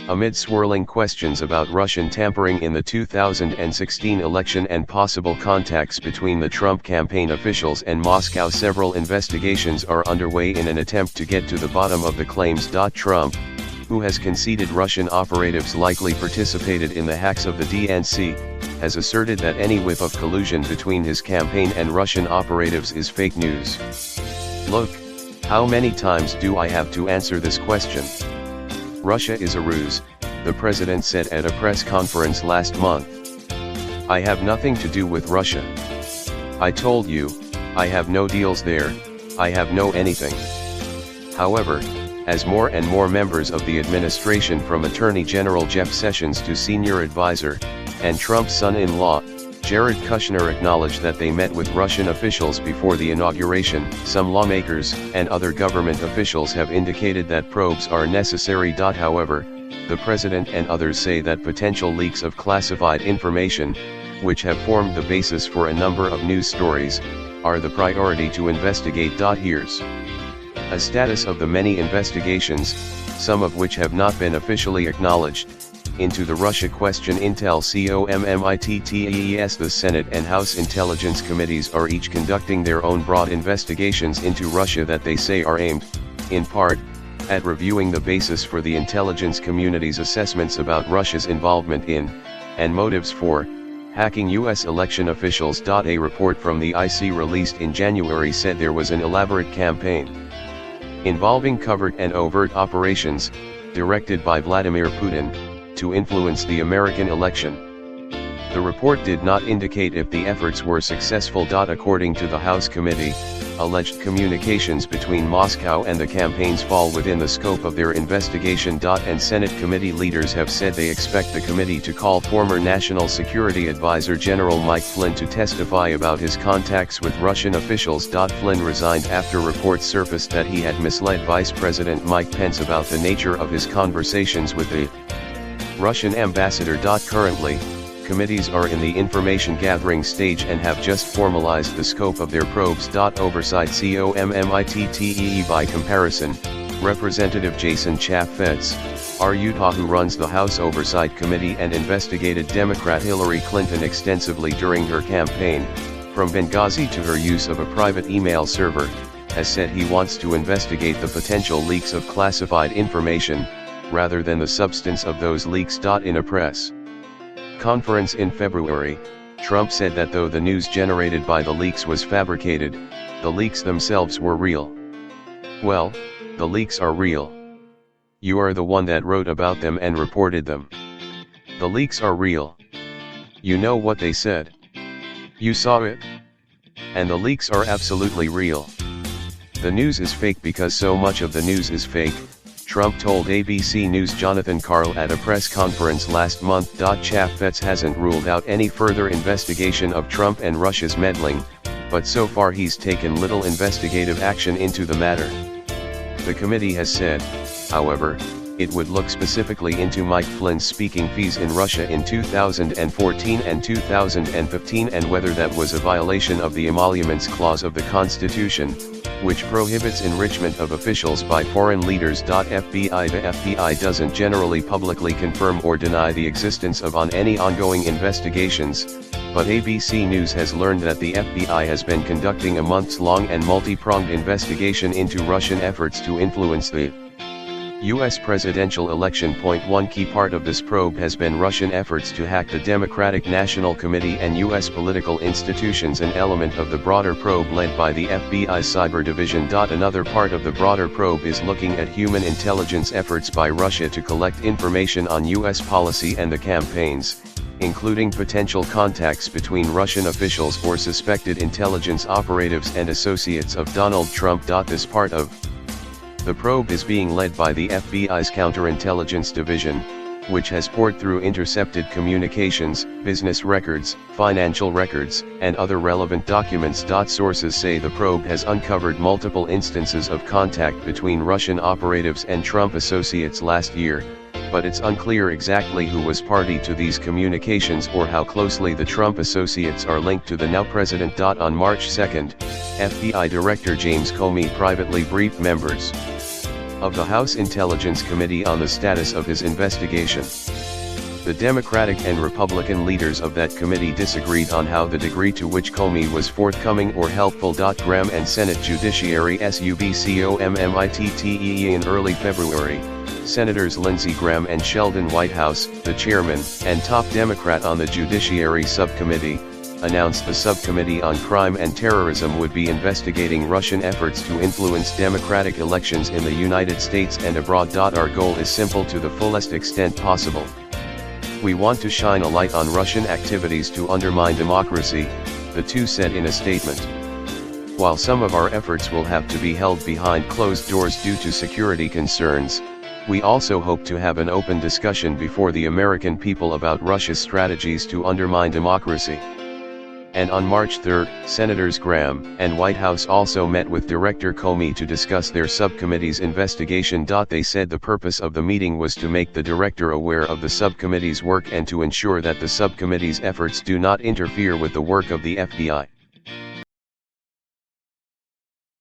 Amid swirling questions about Russian tampering in the 2016 election and possible contacts between the Trump campaign officials and Moscow, several investigations are underway in an attempt to get to the bottom of the claims. Trump, who has conceded Russian operatives likely participated in the hacks of the DNC, has asserted that any whiff of collusion between his campaign and Russian operatives is fake news. Look, how many times do I have to answer this question? Russia is a ruse, the president said at a press conference last month. I have nothing to do with Russia. I told you, I have no deals there, I have no anything. However, as more and more members of the administration, from Attorney General Jeff Sessions to senior advisor, and Trump's son-in-law, Jared Kushner, acknowledged that they met with Russian officials before the inauguration, some lawmakers and other government officials have indicated that probes are necessary. However, the president and others say that potential leaks of classified information, which have formed the basis for a number of news stories, are the priority to investigate. Here's a status of the many investigations, some of which have not been officially acknowledged, into the Russia question. Intel COMMITTES. The Senate and House Intelligence Committees are each conducting their own broad investigations into Russia that they say are aimed, in part, at reviewing the basis for the intelligence community's assessments about Russia's involvement in, and motives for, hacking U.S. election officials. A report from the IC released in January said there was an elaborate campaign involving covert and overt operations, directed by Vladimir Putin, to influence the American election. The report did not indicate if the efforts were successful. According to the House committee, alleged communications between Moscow and the campaigns fall within the scope of their investigation. And Senate committee leaders have said they expect the committee to call former National Security Advisor General Mike Flynn to testify about his contacts with Russian officials. Flynn resigned after reports surfaced that he had misled Vice President Mike Pence about the nature of his conversations with the Russian ambassador. Currently, committees are in the information gathering stage and have just formalized the scope of their probes. Oversight COMMITTEE. By comparison, Representative Jason Chaffetz, Utah, who runs the House Oversight Committee and investigated Democrat Hillary Clinton extensively during her campaign, from Benghazi to her use of a private email server, has said he wants to investigate the potential leaks of classified information, rather than the substance of those leaks. In a press conference in February, Trump said that though the news generated by the leaks was fabricated, the leaks themselves were real. Well, the leaks are real. You are the one that wrote about them and reported them. The leaks are real. You know what they said. You saw it. And the leaks are absolutely real. The news is fake because so much of the news is fake, Trump told ABC News' Jonathan Karl at a press conference last month. Chaffetz hasn't ruled out any further investigation of Trump and Russia's meddling, but so far he's taken little investigative action into the matter. The committee has said, however, it would look specifically into Mike Flynn's speaking fees in Russia in 2014 and 2015 and whether that was a violation of the Emoluments Clause of the Constitution, which prohibits enrichment of officials by foreign leaders. FBI. The FBI doesn't generally publicly confirm or deny the existence of any ongoing investigations, but ABC News has learned that the FBI has been conducting a months-long and multi-pronged investigation into Russian efforts to influence the U.S. presidential election. One key part of this probe has been Russian efforts to hack the Democratic National Committee and U.S. political institutions, an element of the broader probe led by the FBI Cyber Division. Another part of the broader probe is looking at human intelligence efforts by Russia to collect information on U.S. policy and the campaigns, including potential contacts between Russian officials or suspected intelligence operatives and associates of Donald Trump. This part of the probe is being led by the FBI's Counterintelligence Division, which has poured through intercepted communications, business records, financial records, and other relevant documents. Sources say the probe has uncovered multiple instances of contact between Russian operatives and Trump associates last year, but it's unclear exactly who was party to these communications or how closely the Trump associates are linked to the now president. On March 2, FBI Director James Comey privately briefed members of the House Intelligence Committee on the status of his investigation. The Democratic and Republican leaders of that committee disagreed on how the degree to which Comey was forthcoming or helpful. Graham and Senate Judiciary Subcommittee in early February, Senators Lindsey Graham and Sheldon Whitehouse, the chairman and top Democrat on the Judiciary Subcommittee, announced the Subcommittee on Crime and Terrorism would be investigating Russian efforts to influence democratic elections in the United States and abroad. Our goal is simple: to the fullest extent possible. We want to shine a light on Russian activities to undermine democracy, the two said in a statement. While some of our efforts will have to be held behind closed doors due to security concerns, we also hope to have an open discussion before the American people about Russia's strategies to undermine democracy. And on March 3, Senators Graham and Whitehouse also met with Director Comey to discuss their subcommittee's investigation. They said the purpose of the meeting was to make the director aware of the subcommittee's work and to ensure that the subcommittee's efforts do not interfere with the work of the FBI.